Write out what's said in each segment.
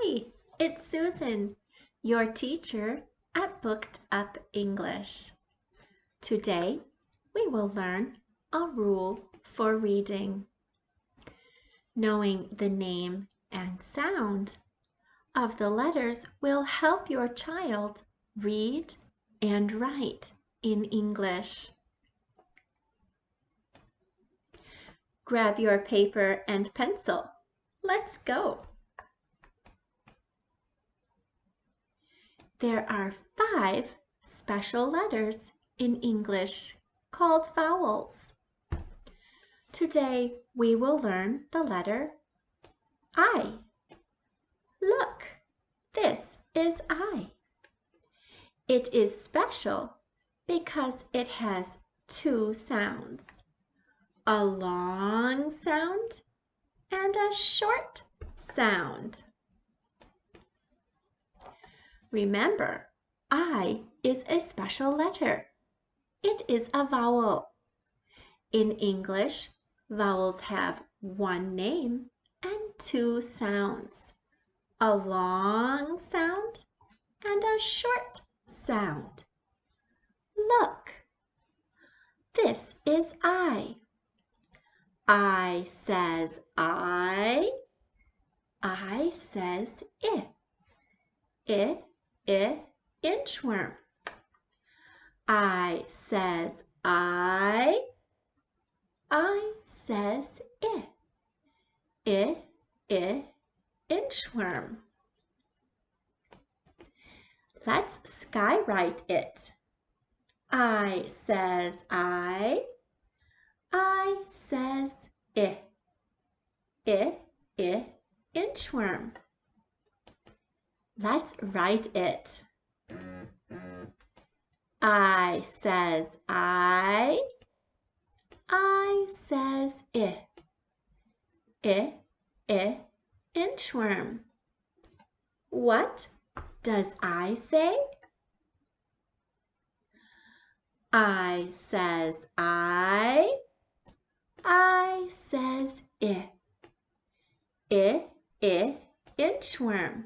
Hi, it's Susan, your teacher at Booked Up English. Today, we will learn a rule for reading. Knowing the name and sound of the letters will help your child read and write in English. Grab your paper and pencil. Let's go. There are 5 special letters in English called vowels. Today we will learn the letter I. Look, this is I. It is special because it has 2 sounds, a long sound and a short sound. Remember, I is a special letter. It is a vowel. In English, vowels have 1 name and 2 sounds, a long sound and a short sound. Look, this is I. I says I says inchworm. I says I says inchworm. Let's skywrite it. I says I says inchworm. Let's write it. I says I says inchworm. What does I say? I says I says inchworm.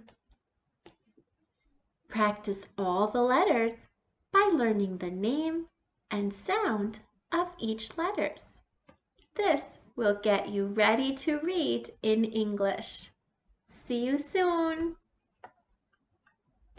Practice all the letters by learning the name and sound of each letters. This will get you ready to read in English. See you soon!